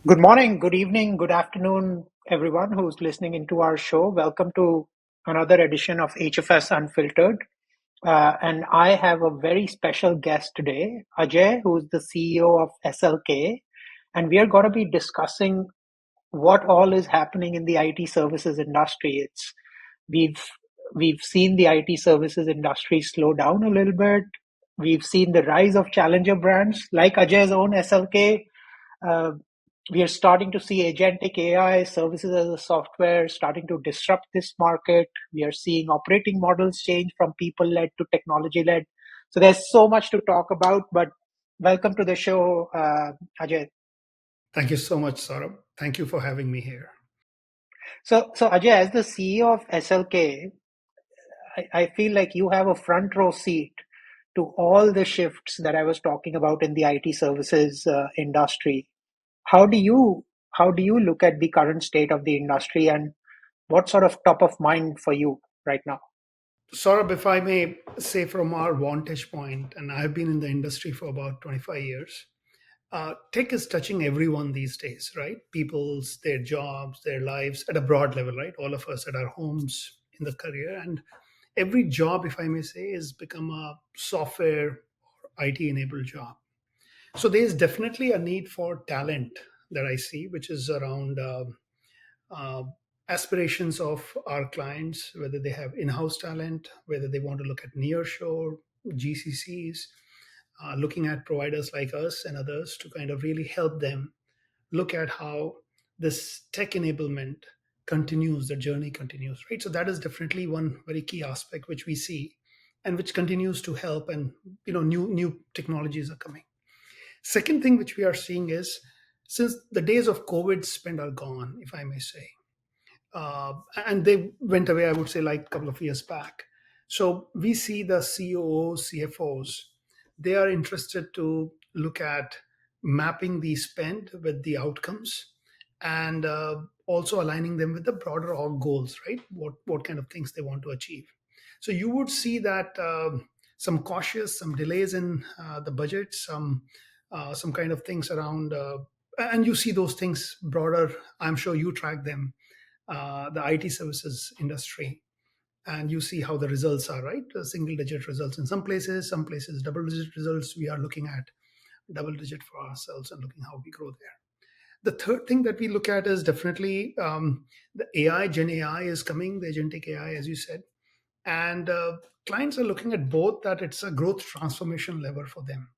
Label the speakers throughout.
Speaker 1: Good morning, good evening, good afternoon, everyone who's listening into our show. Welcome to another edition of HFS Unfiltered. And I have a very special guest today, Ajay, who's the CEO of SLK. And we are going to be discussing what all is happening in the IT services industry. We've we've seen the IT services industry slow down a little bit. We've seen the rise of challenger brands like Ajay's own SLK. uh, we are starting to see agentic AI services as a software starting to disrupt this market. We are seeing operating models change from people led to technology led. So there's so much to talk about, but welcome to the show, Ajay.
Speaker 2: Thank you so much, Saurabh. Thank you for having me here.
Speaker 1: So Ajay, as the CEO of SLK, I feel like you have a front row seat to all the shifts that I was talking about in the IT services industry. How do you how do you look at the current state of the industry, and what's sort of top of mind for you right now?
Speaker 2: Saurabh, if I may say from our vantage point, and I've been in the industry for about 25 years, tech is touching everyone these days, right? People's, their jobs, their lives at a broad level, right? All of us at our homes, in the career. And every job, if I may say, has become a software or IT enabled job. So there's definitely a need for talent that I see, which is around uh, aspirations of our clients, whether they have in-house talent, whether they want to look at nearshore, GCCs, looking at providers like us and others to kind of really help them look at how this tech enablement continues, the journey continues, right? So that is definitely one very key aspect which we see and which continues to help, and new technologies are coming. Second thing which we are seeing is, since the days of COVID spend are gone, if I may say, and they went away, I would say, like a couple of years back. So we see the COOs, CFOs, they are interested to look at mapping the spend with the outcomes, and also aligning them with the broader org goals, right? What kind of things they want to achieve. So you would see that some cautious, some delays in the budget, some kind of things around, and you see those things broader. I'm sure you track them, the IT services industry, and you see how the results are, right? Single digit results in some places double digit results. We are looking at double digit for ourselves and looking how we grow there. The third thing that we look at is definitely the AI, Gen AI is coming, the agentic AI, as you said. And clients are looking at both, that it's a growth transformation lever for them,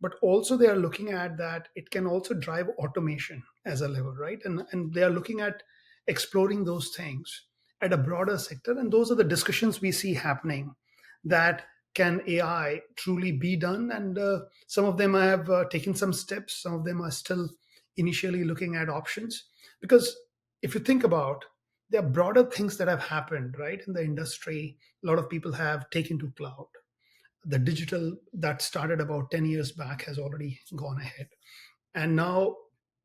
Speaker 2: but also they are looking at that it can also drive automation as a lever, right? And they are looking at exploring those things at a broader sector, and those are the discussions we see happening, that can AI truly be done? And some of them have taken some steps, some of them are still initially looking at options, because if you think about, there are broader things that have happened, right, in the industry. A lot of people have taken to cloud. The digital that started about 10 years back has already gone ahead, and now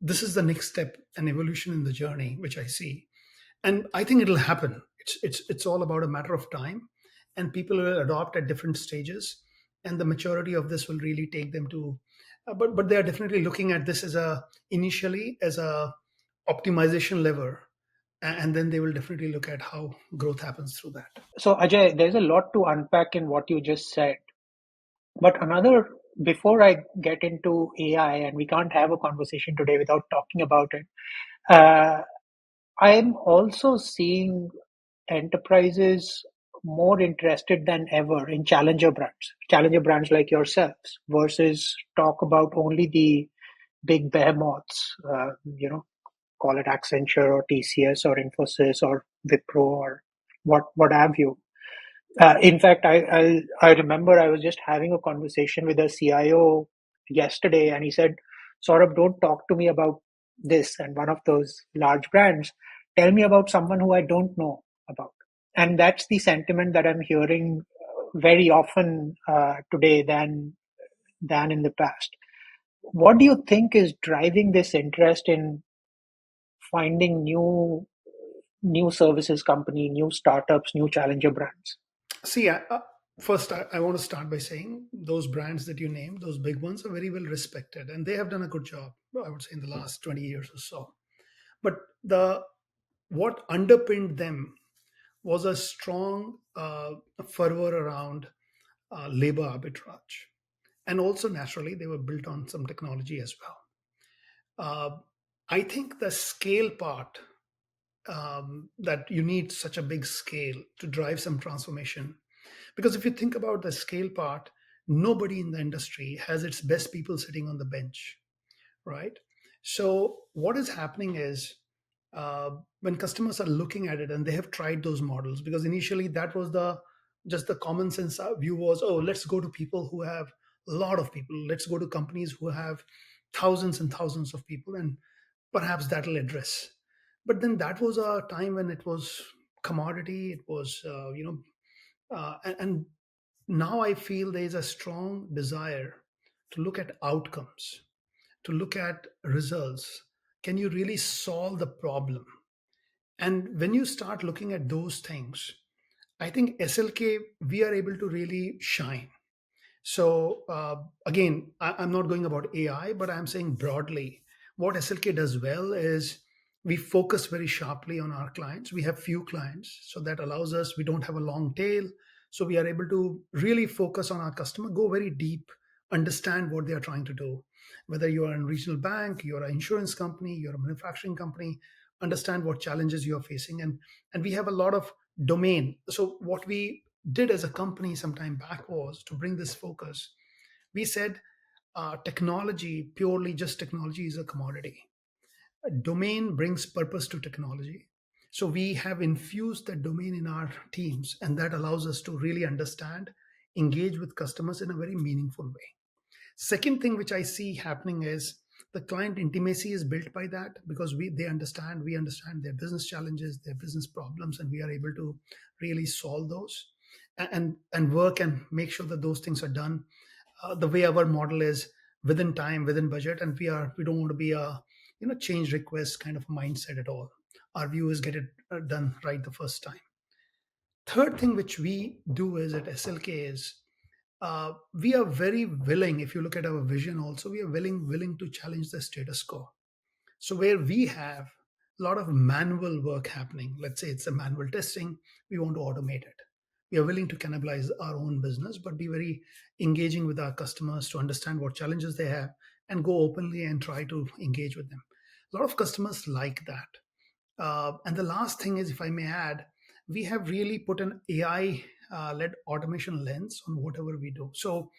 Speaker 2: this is the next step, an evolution in the journey which I see, and I think it'll happen. It's all about a matter of time, and people will adopt at different stages, and the maturity of this will really take them to, but they are definitely looking at this as a, initially as a optimization lever, and then they will definitely look at how growth happens through that.
Speaker 1: So Ajay, there's a lot to unpack in what you just said. But another, before I get into AI, and we can't have a conversation today without talking about it, uh, I'm also seeing enterprises more interested than ever in challenger brands like yourselves, versus talk about only the big behemoths, call it Accenture or TCS or Infosys or Wipro or what have you. In fact, I remember I was just having a conversation with a CIO yesterday, and he said, "Saurabh, don't talk to me about this and one of those large brands. Tell me about someone who I don't know about." And that's the sentiment that I'm hearing very often today than in the past. What do you think is driving this interest in finding new services company, new startups, new challenger brands?
Speaker 2: See, First, I want to start by saying those brands that you named, those big ones, are very well respected, and they have done a good job, I would say, in the last 20 years or so. But the what underpinned them was a strong fervor around labor arbitrage. And also, naturally, they were built on some technology as well. I think the scale part, that you need such a big scale to drive some transformation. Because if you think about the scale part, nobody in the industry has its best people sitting on the bench, right? So what is happening is, uh, when customers are looking at it and they have tried those models, because initially that was the just the common sense view was, oh, let's go to people who have a lot of people, let's go to companies who have thousands and thousands of people, and perhaps that'll address. But then that was a time when it was commodity, it was and now I feel there is a strong desire to look at outcomes, to look at results. Can you really solve the problem? And when you start looking at those things, I think SLK, we are able to really shine. So again, I'm not going about AI, but I'm saying broadly, what SLK does well is we focus very sharply on our clients. We have few clients, so that allows us. We don't have a long tail, so we are able to really focus on our customer, go very deep, understand what they are trying to do. Whether you are a regional bank, you're an insurance company, you're a manufacturing company, understand what challenges you are facing, and we have a lot of domain. So what we did as a company some time back was to bring this focus. We said technology, purely just technology, is a commodity. A domain brings purpose to technology. So we have infused that domain in our teams, and that allows us to really understand, engage with customers in a very meaningful way. Second thing which I see happening is the client intimacy is built by that, because we understand their business challenges, their business problems, and we are able to really solve those, and work and make sure that those things are done the way our model is, within time, within budget, and we don't want to be a change request kind of mindset at all. Our view is get it done right the first time. Third thing which we do is at SLK is, we are very willing, if you look at our vision also, we are willing to challenge the status quo. So where we have a lot of manual work happening, let's say it's a manual testing, we want to automate it. We are willing to cannibalize our own business, but be very engaging with our customers to understand what challenges they have, and go openly and try to engage with them. A lot of customers like that. And the last thing is, if I may add, we have really put an AI led automation lens on whatever we do. So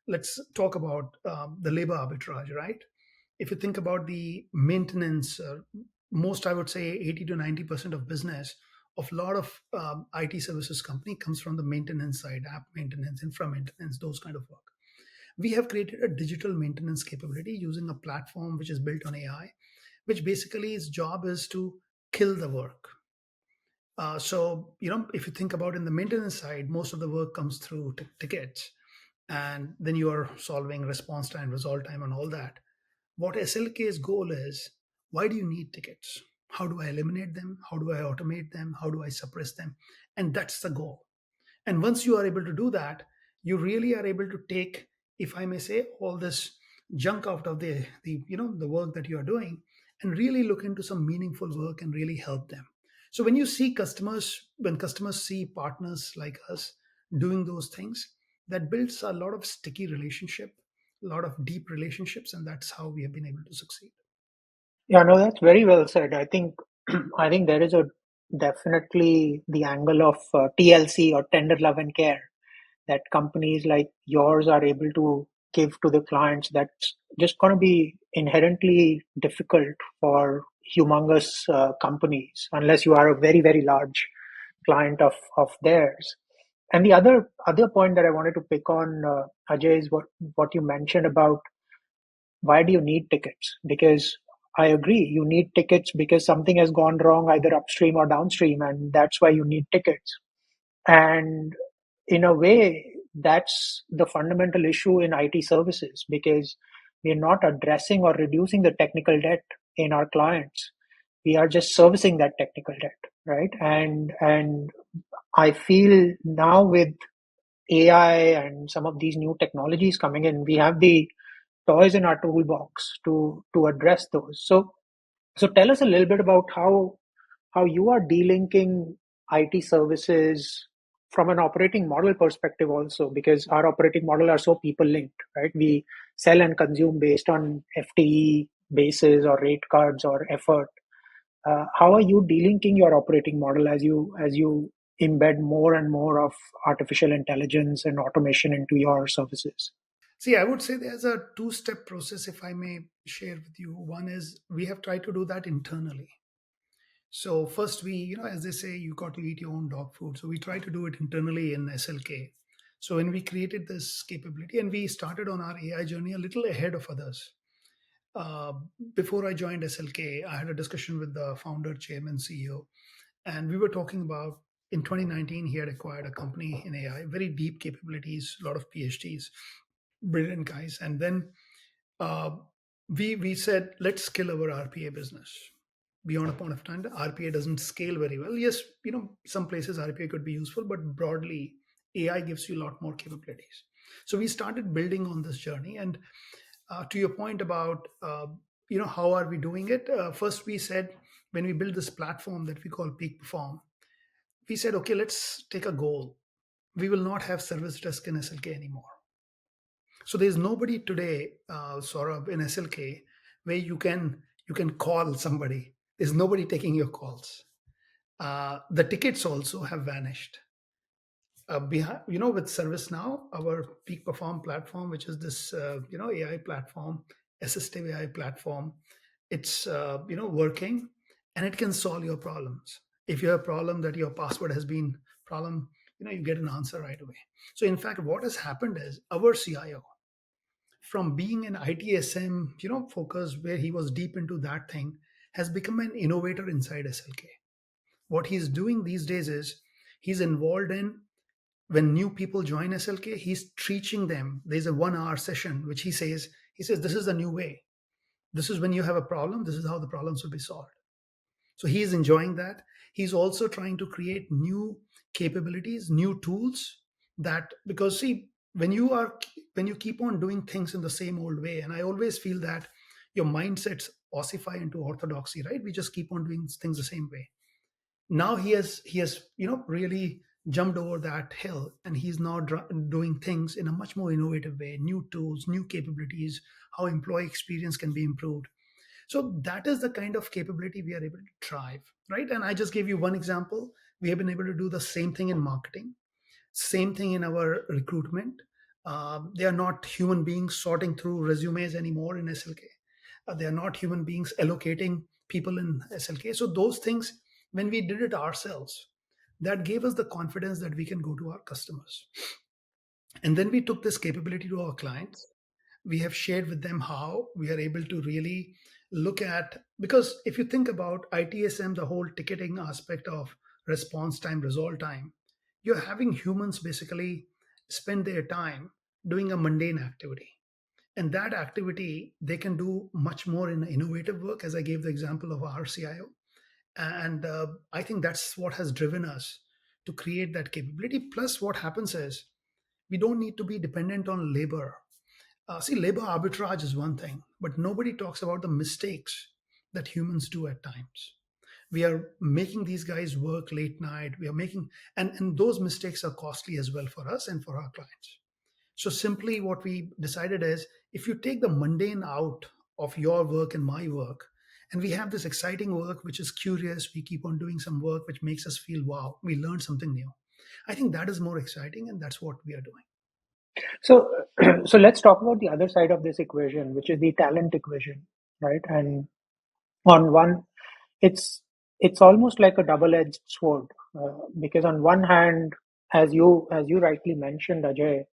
Speaker 2: let's talk about the labor arbitrage, right? If you think about the maintenance, most, I would say, 80 to 90% of business of a lot of IT services company comes from the maintenance side, app maintenance, infra maintenance, those kind of work. We have created a digital maintenance capability using a platform which is built on AI, which basically its job is to kill the work. So, if you think about in the maintenance side, most of the work comes through tickets, and then you are solving response time, resolve time, and all that. What SLK's goal is, why do you need tickets? How do I eliminate them? How do I automate them? How do I suppress them? And that's the goal. And once you are able to do that, you really are able to take, if I may say, all this junk out of the work that you are doing, and really look into some meaningful work and really help them. So when customers see partners like us doing those things, that builds a lot of sticky relationship, a lot of deep relationships, and that's how we have been able to succeed.
Speaker 1: Yeah, no, that's very well said. I think I think there is a definitely the angle of TLC or tender love and care that companies like yours are able to give to the clients. That's just going to be inherently difficult for humongous companies unless you are a very very large client of theirs. And the other point that I wanted to pick on, Ajay, is what you mentioned about why do you need tickets? Because I agree, you need tickets because something has gone wrong either upstream or downstream, and that's why you need tickets. And in a way, that's the fundamental issue in IT services because we're not addressing or reducing the technical debt in our clients. We are just servicing that technical debt, right? And I feel now with AI and some of these new technologies coming in, we have the toys in our toolbox to address those. So tell us a little bit about how you are delinking IT services from an operating model perspective also, because our operating model are so people linked, right? We sell and consume based on FTE basis or rate cards or effort. How are you delinking your operating model as you embed more and more of artificial intelligence and automation into your services?
Speaker 2: See, I would say there's a two-step process, if I may share with you. One is we have tried to do that internally. So first we, as they say, you got to eat your own dog food. So we try to do it internally in SLK. So when we created this capability and we started on our AI journey a little ahead of others. Uh, Before I joined SLK, I had a discussion with the founder, chairman, CEO, and we were talking about in 2019 he had acquired a company in AI, very deep capabilities, a lot of PhDs, brilliant guys. And then uh, we said let's scale our RPA business. Beyond a point of time, the RPA doesn't scale very well. Yes, some places RPA could be useful, but broadly, AI gives you a lot more capabilities. So we started building on this journey. And to your point about how are we doing it? First, we said when we build this platform that we call Peak Perform, we said okay, let's take a goal. We will not have service desk in SLK anymore. So there's nobody today, Saurabh, in SLK where you can call somebody. There's nobody taking your calls. The tickets also have vanished. With ServiceNow, our Peak Perform platform, which is this AI platform, assistive AI platform, it's working, and it can solve your problems. If you have a problem that your password has been problem, you get an answer right away. So in fact, what has happened is our CIO, from being an ITSM, focus where he was deep into that thing, has become an innovator inside SLK. What he's doing these days is he's involved in when new people join SLK, he's teaching them. There's a 1 hour session which he says this is the new way. This is when you have a problem. This is how the problems will be solved. So he's enjoying that. He's also trying to create new capabilities, new tools that because see when you keep on doing things in the same old way, and I always feel that your mindsets ossify into orthodoxy, right? We just keep on doing things the same way. Now he has really jumped over that hill, and he's now doing things in a much more innovative way, new tools, new capabilities, how employee experience can be improved. So that is the kind of capability we are able to drive, right? And I just gave you one example. We have been able to do the same thing in marketing, same thing in our recruitment. They are not human beings sorting through resumes anymore in SLK. They are not human beings allocating people in SLK. So those things, when we did it ourselves, that gave us the confidence that we can go to our customers. And then we took this capability to our clients. We have shared with them how we are able to really look at, because if you think about ITSM, the whole ticketing aspect of response time, resolve time, you're having humans basically spend their time doing a mundane activity. And that activity, they can do much more in innovative work, as I gave the example of our CIO. And I think that's what has driven us to create that capability. Plus, what happens is we don't need to be dependent on labor. See, labor arbitrage is one thing, but nobody talks about the mistakes that humans do at times. We are making these guys work late night. We are making, and those mistakes are costly as well for us and for our clients. So simply what we decided is if you take the mundane out of your work and my work, and we have this exciting work which is curious, we keep on doing some work which makes us feel wow, we learned something new. I think that is more exciting, and that's what we are doing.
Speaker 1: So, so let's talk about the other side of this equation, which is the talent equation, right? And on one, it's it's almost like a double-edged sword, because on one hand, as you rightly mentioned, Ajay,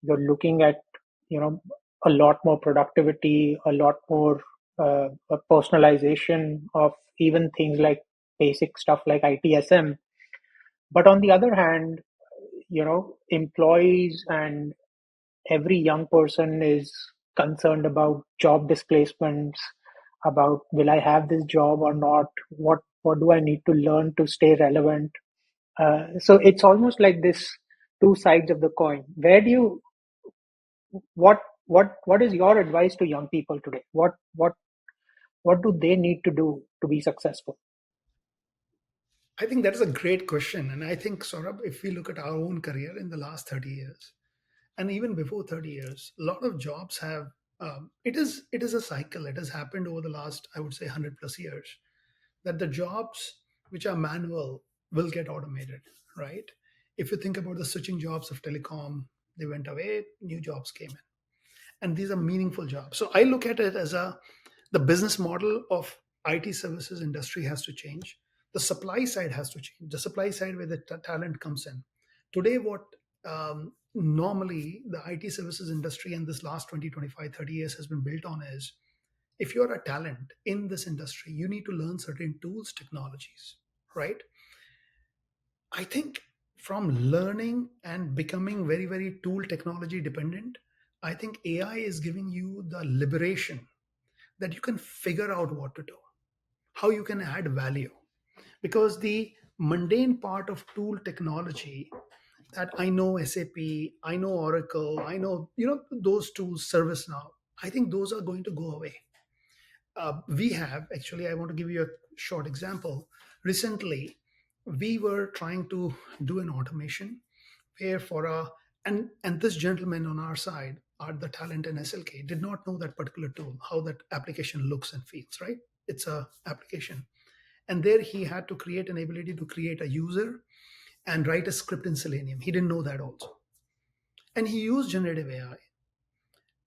Speaker 1: you're looking at you know a lot more productivity, a lot more personalization of even things like basic stuff like ITSM. But on the other hand, employees and every young person is concerned about job displacements, about will I have this job or not, what do I need to learn to stay relevant. So it's almost like this two sides of the coin. Where do you what is your advice to young people today? What do they need to do to be successful?
Speaker 2: I think that is a great question. And I think, Saurabh, if we look at our own career in the last 30 years, and even before 30 years, a lot of jobs have, it is a cycle. It has happened over the last, I would say, 100 plus years, that the jobs which are manual will get automated, right? If you think about the switching jobs of telecom, they went away, new jobs came in, and these are meaningful jobs. So I look at it as a the business model of IT services industry has to change. The supply side has to change. The supply side where the talent comes in. Today, what normally the IT services industry in this last 20, 25, 30 years has been built on is if you're a talent in this industry, you need to learn certain tools, technologies, right? I think from learning and becoming very, very tool technology dependent, I think AI is giving you the liberation that you can figure out what to do, how you can add value. Because the mundane part of tool technology that I know SAP, I know Oracle, I know, those tools, ServiceNow, I think those are going to go away. We have actually, I want to give you a short example. Recently, we were trying to do an automation where for a and this gentleman on our side, are the talent in SLK, did not know that particular tool, how that application looks and feels, right? It's a application. And there he had to create an ability to create a user and write a script in Selenium. He didn't know that also. And he used generative AI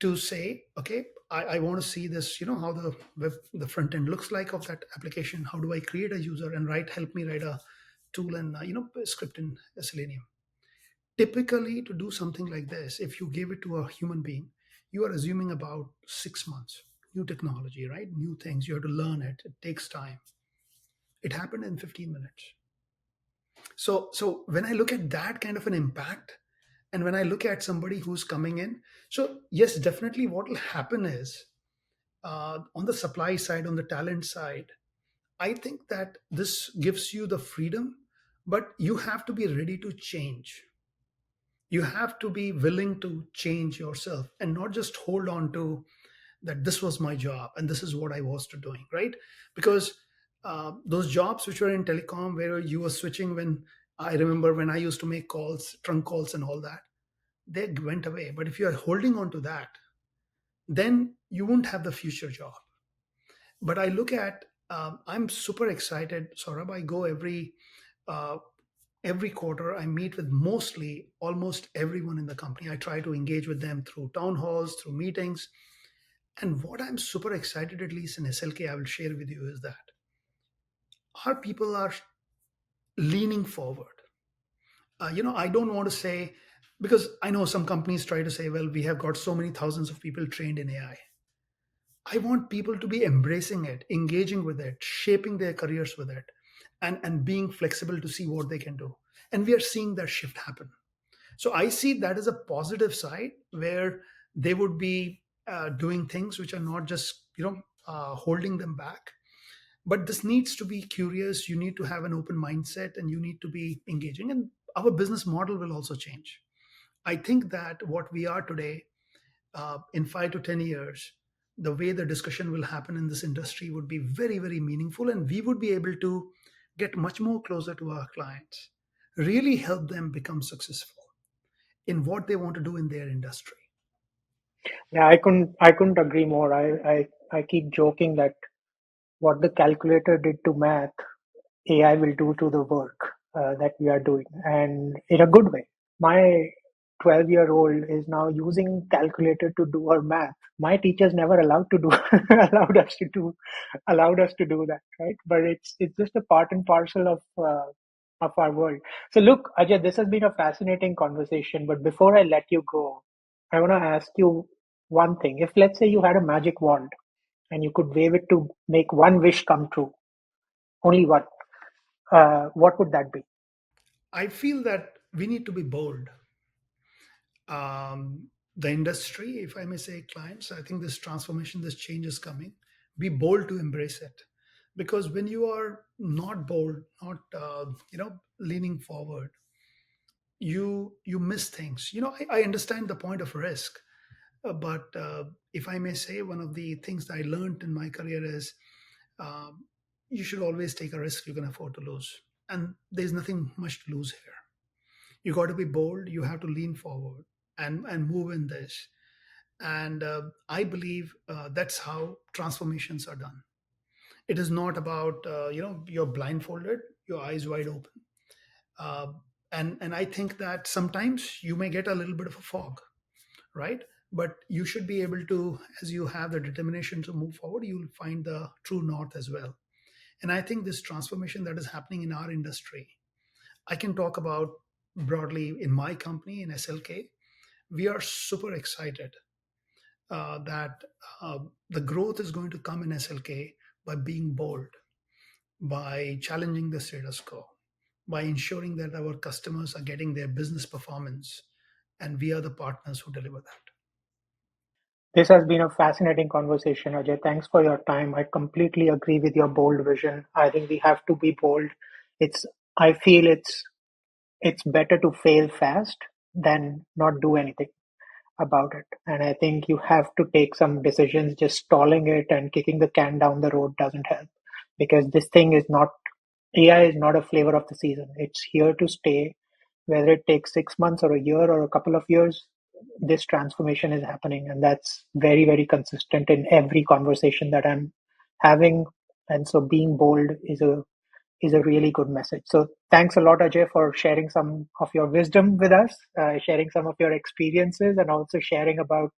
Speaker 2: to say, okay, I want to see this, how the front end looks like of that application. How do I create a user and help me write a tool and, script in Selenium. Typically, to do something like this, if you give it to a human being, you are assuming about 6 months. New technology, right? New things. You have to learn it. It takes time. It happened in 15 minutes. So when I look at that kind of an impact, and when I look at somebody who's coming in, so yes, definitely what will happen is on the supply side, on the talent side, I think that this gives you the freedom, but you have to be ready to change. You have to be willing to change yourself and not just hold on to that this was my job and this is what I was to doing, right? Because those jobs which were in telecom where you were switching, when I remember when I used to make calls, trunk calls and all that, they went away. But if you are holding on to that, then you won't have the future job. But I look at, I'm super excited, Saurabh. I go uh, every quarter. I meet with mostly almost everyone in the company. I try to engage with them through town halls, through meetings. And what I'm super excited, at least in SLK, I will share with you is that our people are leaning forward. I don't want to say, because I know some companies try to say, well, we have got so many thousands of people trained in AI. I want people to be embracing it, engaging with it, shaping their careers with it, and being flexible to see what they can do. And we are seeing that shift happen. So I see that as a positive side where they would be doing things which are not just, holding them back. But this needs to be curious. You need to have an open mindset and you need to be engaging. And our business model will also change. I think that what we are today, in 5 to 10 years, the way the discussion will happen in this industry would be very, very meaningful. And we would be able to get much more closer to our clients, really help them become successful in what they want to do in their industry.
Speaker 1: Yeah, I couldn't agree more. I keep joking that what the calculator did to math, AI will do to the work that we are doing, and in a good way. My 12-year-old is now using calculator to do her math. My teachers never allowed to do allowed us to do that, right? But it's just a part and parcel of our world. So look, Ajay, this has been a fascinating conversation. But before I let you go, I want to ask you one thing. If let's say you had a magic wand and you could wave it to make one wish come true, only one, what would that be?
Speaker 2: I feel that we need to be bold. The industry, if I may say, clients, I think this transformation, this change is coming. Be bold to embrace it, because when you are not bold, not leaning forward, you miss things. I understand the point of risk, but if I may say, one of the things that I learned in my career is, um, you should always take a risk you can afford to lose, and there's nothing much to lose here. You got to be bold. You have to lean forward and move in this. And I believe that's how transformations are done. It is not about you're blindfolded, your eyes wide open. uh, and I think that sometimes you may get a little bit of a fog, right? But you should be able to, as you have the determination to move forward, you'll find the true north as well. And I think this transformation that is happening in our industry, I can talk about broadly in my company in SLK. We are super excited that the growth is going to come in SLK by being bold, by challenging the status quo, by ensuring that our customers are getting their business performance, and we are the partners who deliver that.
Speaker 1: This has been a fascinating conversation, Ajay. Thanks for your time. I completely agree with your bold vision. I think we have to be bold. It's I feel it's better to fail fast than not do anything about it. And I think you have to take some decisions. Just stalling it and kicking the can down the road doesn't help, because this thing is not AI is not a flavor of the season. It's here to stay. Whether it takes 6 months or a year or a couple of years, this transformation is happening. And that's very, very consistent in every conversation that I'm having. And so being bold is a really good message. So thanks a lot, Ajay, for sharing some of your wisdom with us, sharing some of your experiences, and also sharing about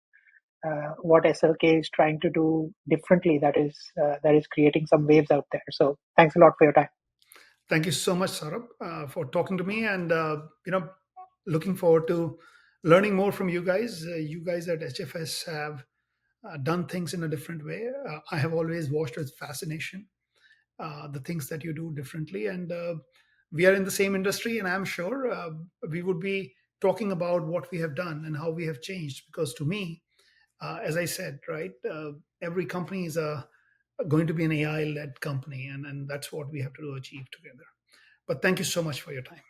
Speaker 1: what SLK is trying to do differently. That is creating some waves out there. So thanks a lot for your time.
Speaker 2: Thank you so much, Saurabh, for talking to me, and looking forward to learning more from you guys. You guys at HFS have done things in a different way. I have always watched with fascination the things that you do differently, and we are in the same industry, and I'm sure we would be talking about what we have done and how we have changed. Because to me, as I said, right, every company is going to be an AI led company, and that's what we have to do, achieve together. But thank you so much for your time.